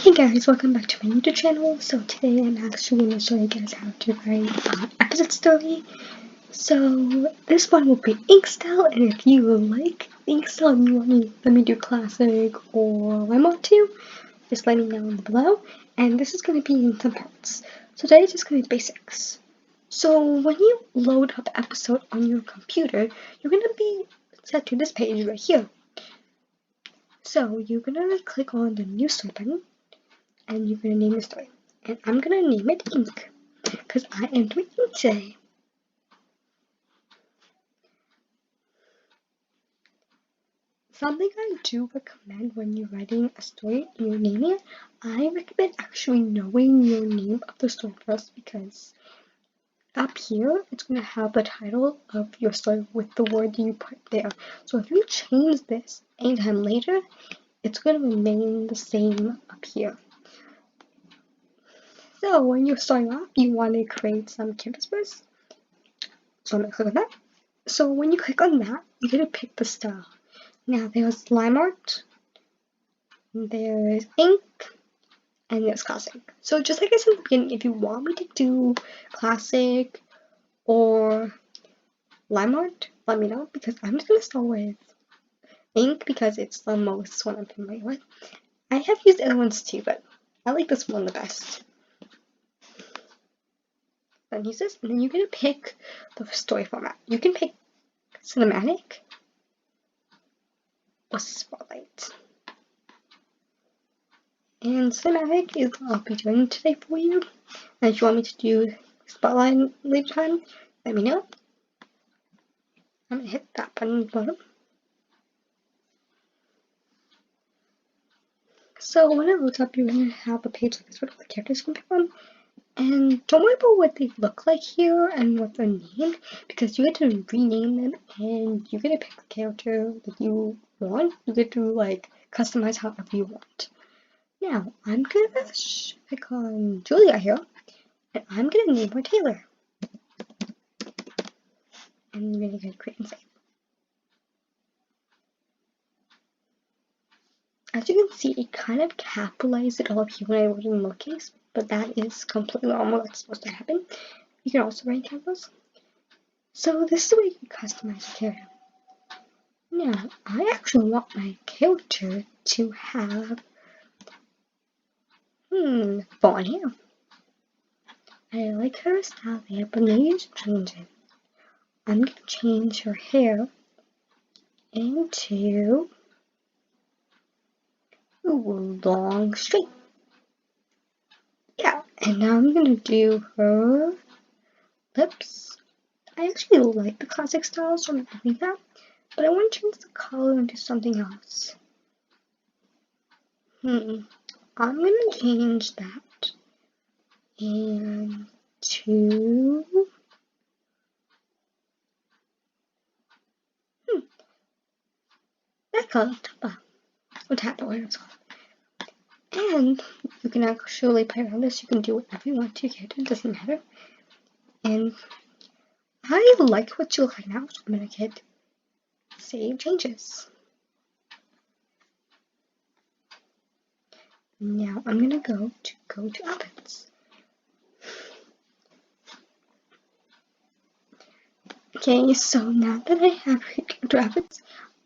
Hey guys, welcome back to my YouTube channel. So today I'm actually going to show you guys how to write episode story. So this one will be ink style, and if you like ink style and you want me let me do classic or lemon too, just let me know below. And this is going to be in some parts. So today is just going to be basics. So when you load up episode on your computer, you're going to be set to this page right here. So you're going to click on the new story button. And you're going to name the story. And I'm going to name it Ink, because I am doing ink today. Something I do recommend when you're writing a story and you're naming it, I recommend actually knowing your name of the story first, because up here, it's going to have the title of your story with the word you put there. So if you change this anytime later, it's going to remain the same up here. So when you're starting off, you want to create some canvas first. So I'm going to click on that. So when you click on that, you're going to pick the style. Now there's line art, there's ink, and there's classic. So just like I said in the beginning, if you want me to do classic or line art, let me know, because I'm just going to start with ink because it's the most one I'm familiar with. I have used other ones too, but I like this one the best. Then use this, and then you're going to pick the story format. You can pick cinematic or spotlight. And cinematic is what I'll be doing today for you. And if you want me to do spotlight later time, let me know. I'm going to hit that button at the bottom. So when it loads up, you're going to have a page like this with all the characters you can pick from. And don't worry about what they look like here and what they're named, because you get to rename them and you get to pick the character that you want. You get to like customize however you want. Now, I'm going to pick on Julia here, and I'm going to name her Taylor. And I'm going to create and save. As you can see, it kind of capitalized it all up here when I wrote in lowercase, but that is completely normal. That's supposed to happen. You can also write capitals. So this is the way you can customize your character. Now, I actually want my character to have fawn hair. I like her style there, but maybe to change it. I'm going to change her hair into long straight. Yeah, and now I'm going to do her lips. I actually like the classic style, so I'm going to leave that. But I want to change the color into something else. I'm going to change that into that color, Tapa, whatever it's called. And you can actually play around this. You can do whatever you want to your character. It doesn't matter. And I like what you look like now, so I'm going to hit Save Changes. Now I'm going to go to Outfits. Okay, so now that I have character outfits,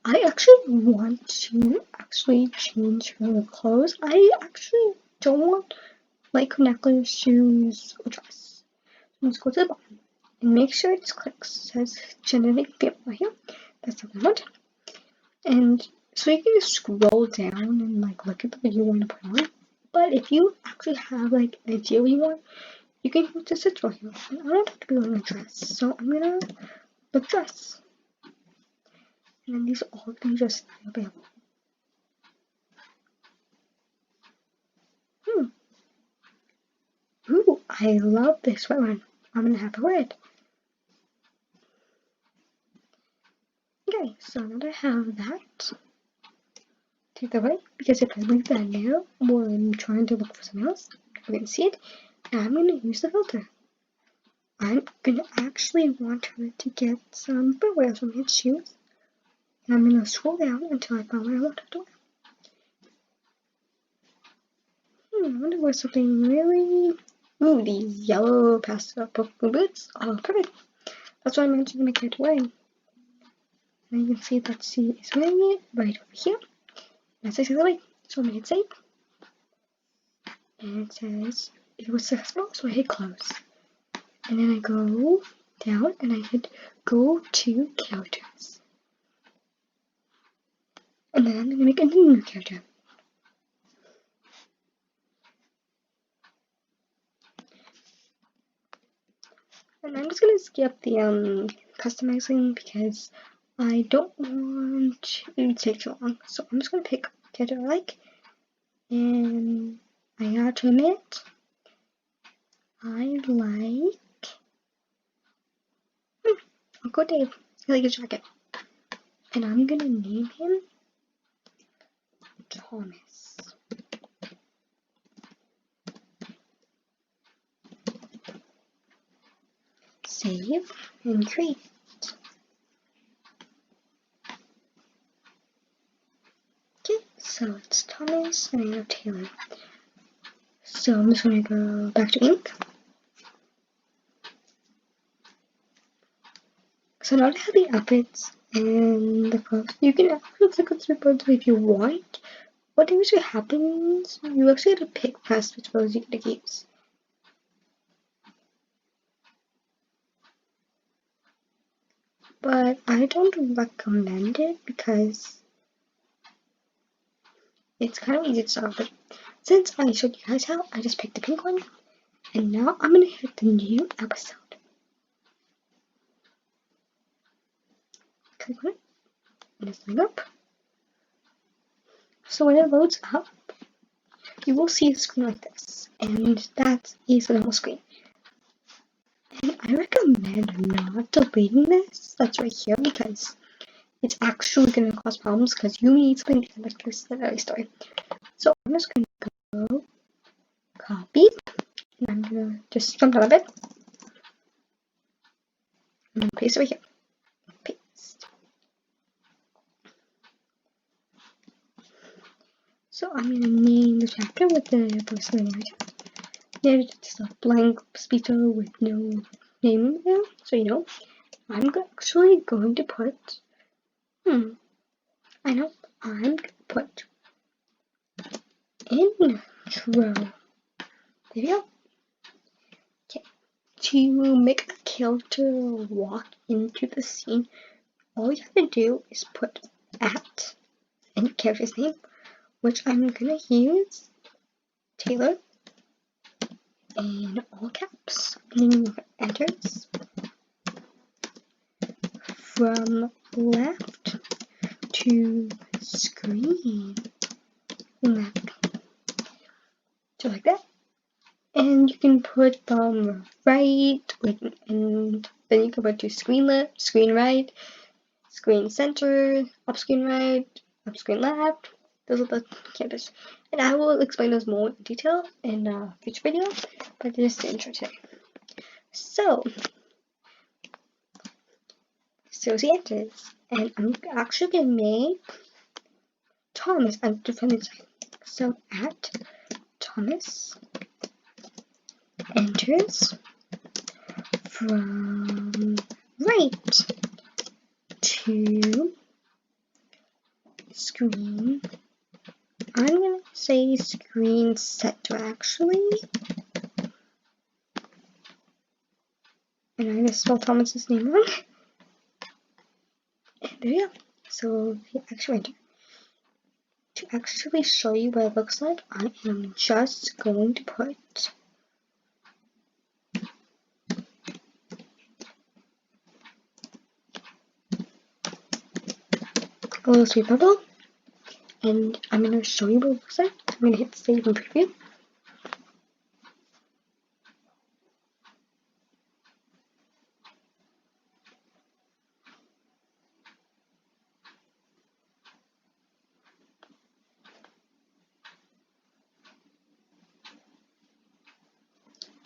I actually want to change her clothes. I actually don't want like her necklace, shoes, or dress. Let's go to the bottom and make sure it says genetic female right here. That's what I want. And so you can just scroll down and like look at what you want to put on. But if you actually have like an idea what you want, you can use this right here. And I don't have to be wearing a dress, so I'm gonna look dress. And then these are all things just available. Ooh, I love this red one. I'm gonna have a red. Okay, so now that I have that, take that away, because if I leave that there while I'm trying to look for something else, we can see it. Now I'm gonna use the filter. I'm gonna actually want her to get some footwear from his shoes. And I'm gonna scroll down until I find what I want her to I wonder what's something really. Ooh, these yellow pastel purple boots. Oh, perfect. That's what I'm going to make it wearing. And you can see that she is wearing it right over here. That's exactly right. So I'm going to hit save. And it says it was successful, so I hit close. And then I go down and I hit go to characters. And then I'm going to make a new character. And I'm just going to skip the customizing because I don't want it to take too long. So I'm just going to pick a character I like. And I gotta to admit, I like Uncle Dave. I like his jacket. And I'm gonna name him Thomas. Save and create. Okay, so it's Thomas and I have Taylor. So I'm just gonna go back to ink. So now I have the outfits and the clothes. You can actually click on the photos if you want. What usually happens, you actually have to pick first which photos you're gonna use. But I don't recommend it because it's kind of easy to solve. But since I showed you guys how, I just picked the pink one. And now I'm gonna hit the new episode. Click on it. And it's loading up. So when it loads up, you will see a screen like this. And that is the normal screen. And I recommend not deleting this. That's right here because it's actually going to cause problems because you need something to connect this to the early story. So I'm just going to go copy. And I'm going to just jump out of it. And paste it right here. Paste. So I'm going to name the chapter with the first name right here. Then just a blank speedo with no name there. So you know, I'm actually going to put, I know, I'm going to put intro. There we go. Okay. To make a character walk into the scene, all you have to do is put at and your character's name, which I'm gonna use Taylor in all caps. And then you enters from left to screen. Left. So like that. And you can put them right, and then you can put to screen left, screen right, screen center, up screen right, up screen left. Those are the characters. And I will explain those more in detail in a future video, but this is the intro today. So he enters, and I'm actually going to make Thomas as the defendant side. So at Thomas enters from right to screen. I'm gonna say screen center actually. And I'm gonna spell Thomas's name wrong. And there you go. So he actually entered. To actually show you what it looks like, I am just going to put a little sweet bubble, and I'm going to show you what it looks like. I'm going to hit save and preview.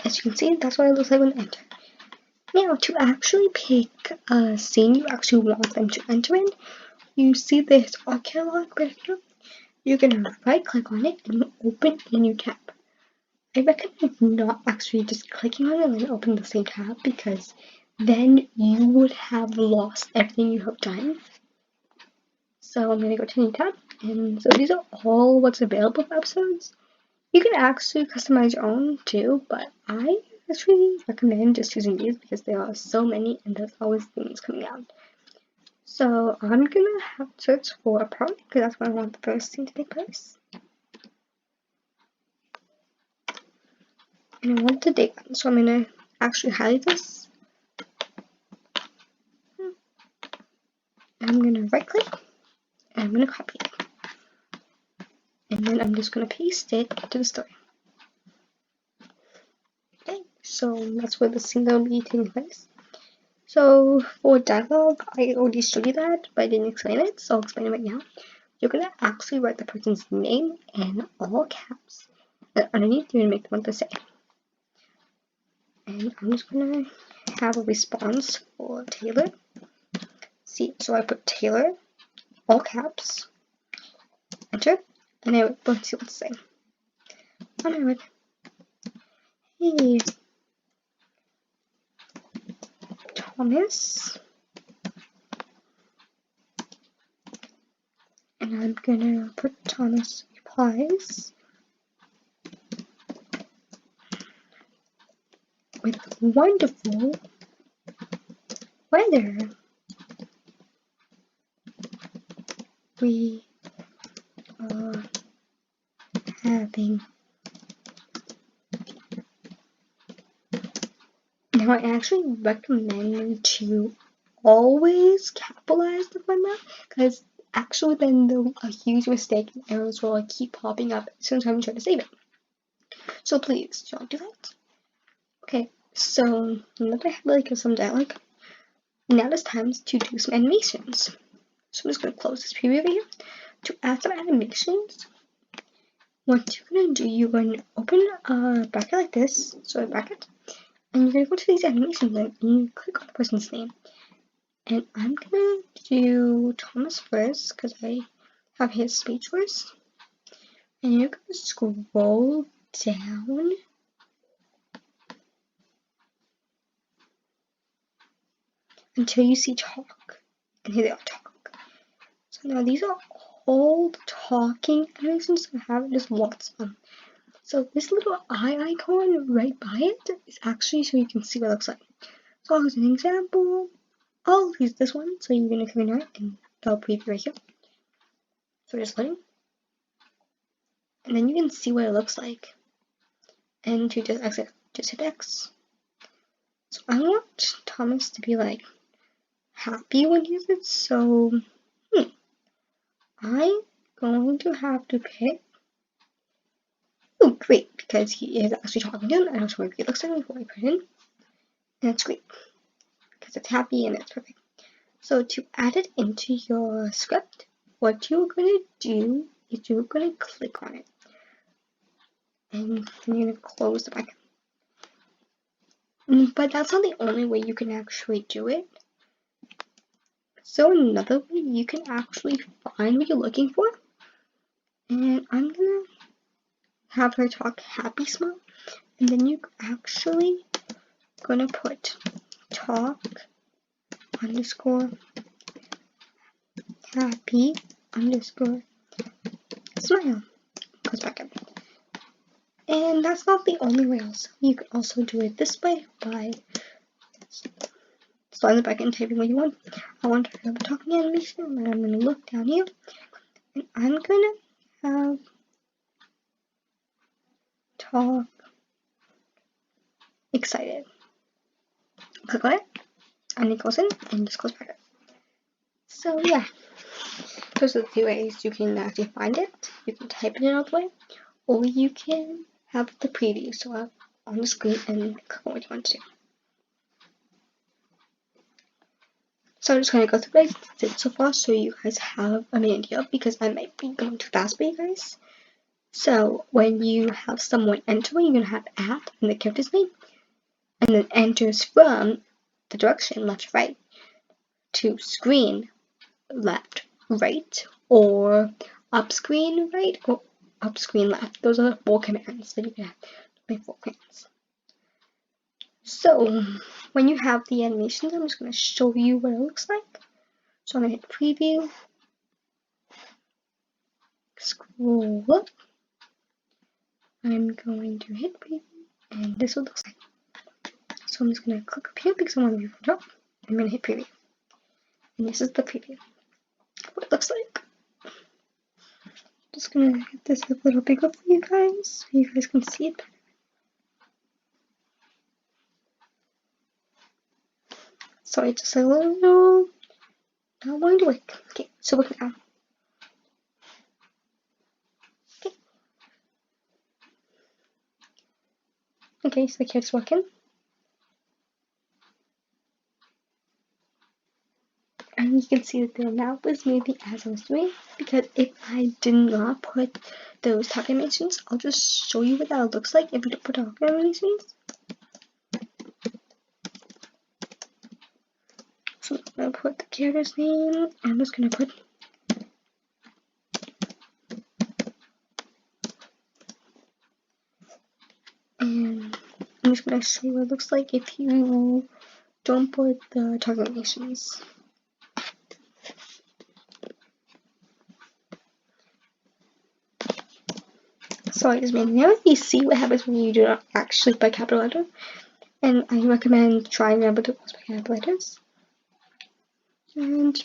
As you can see, that's what it looks like when they enter. Now, to actually pick a scene you actually want them to enter in, you see this catalog right here. You're going to right click on it and you open a new tab. I recommend not actually just clicking on it and opening the same tab, because then you would have lost everything you have done. So I'm going to go to new tab, and so these are all what's available for episodes. You can actually customize your own too, but I actually recommend just using these because there are so many and there's always things coming out. So I'm gonna have to search for a part because that's where I want the first thing to take place. And I want the date one, so I'm gonna actually highlight this. I'm gonna right click and I'm gonna copy it. And then I'm just gonna paste it to the story. Okay, so that's where the scene will be taking place. So for dialogue, I already showed you that, but I didn't explain it, so I'll explain it right now. You're gonna actually write the person's name in all caps, and underneath you're gonna make them want to say. And I'm just gonna have a response for Taylor. See, so I put Taylor, all caps, enter, and I would see what to say. And I would, hey, Thomas, and I'm gonna put Thomas replies with wonderful weather. We are having. Now I actually recommend to always capitalize the formula, because actually then a huge mistake and errors will keep popping up as soon as I'm trying to save it. So please don't do that. Okay, so now that I have like some dialogue, now it's time to do some animations. So I'm just gonna close this preview over here. To add some animations, what you're gonna do, you're gonna open a bracket like this, so a bracket, and you're gonna go to these animations and you click on the person's name. And I'm gonna do Thomas first because I have his speech first. And you're gonna scroll down until you see talk. And here they are, talk. So now these are all the talking animations I have, just lots of them. So this little eye icon right by it is actually so you can see what it looks like. So as an example, I'll use this one. So you're gonna come in here and that'll preview right here. So just loading. And then you can see what it looks like. And to just exit, just hit X. So I want Thomas to be like happy when he uses it, so I'm going to have to pick. Oh, great, because he is actually talking to him. I don't know what it looks like before I put it in. And it's great, because it's happy and it's perfect. So to add it into your script, what you're going to do is you're going to click on it. And then you're going to close the bracket. But that's not the only way you can actually do it. So another way you can actually find what you're looking for. And I'm gonna have her talk happy smile, and then you actually gonna put talk underscore happy underscore smile. Close bracket. And that's not the only way also. You can also do it this way by sliding the bracket and typing what you want. I want to have a talking animation, and I'm gonna look down here, and I'm gonna have talk excited. Click on it, and it goes in, and just close bracket. So yeah, those are the few ways you can actually find it. You can type it in all the way, or you can have the preview so up on the screen and click on what you want to do. So I'm just going to go through what I did so far so you guys have an idea, because I might be going too fast for you guys. So when you have someone entering, you're going to have at and the character's name, and then enters from the direction left right to screen left right, or up screen right, or up screen left. Those are the 4 commands that you can have. my 4 crayons. So when you have the animations, I'm just going to show you what it looks like. So I'm going to hit preview, scroll up, I'm going to hit preview, and this is what it looks like. So I'm just going to click up here because I want to move it up. I'm going to hit preview, and this is the preview, what it looks like. Just going to get this a little bigger for you guys, so you guys can see it better. Sorry, just a little, not wanting to work. Okay, so look now. Okay, so the kid's working. And you can see that the map was moving as I was doing, because if I did not put those target animations, I'll just show you what that looks like if you don't put target animations. So I'm going to put the character's name, and I'm just going to put and I'm just going to show you what it looks like if you don't put the target animations. Sorry, this man. Now you see what happens when you do not actually put capital letter, and I recommend trying to remember to put capital letters. And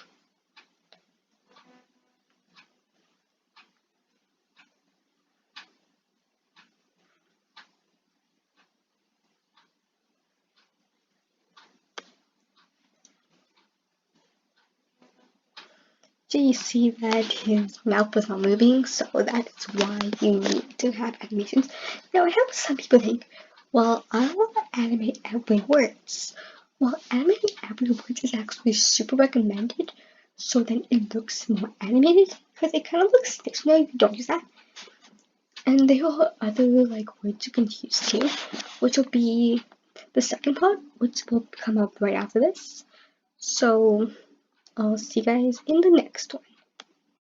so you see that his mouth was not moving, so that is why you need to have animations. Now I have some people think, well, I don't want to animate every words. Well, animating every words is actually super recommended, so then it looks more animated, because it kind of looks stationary if you don't use that. And there are other like words you can use too, which will be the second part, which will come up right after this. So I'll see you guys in the next one.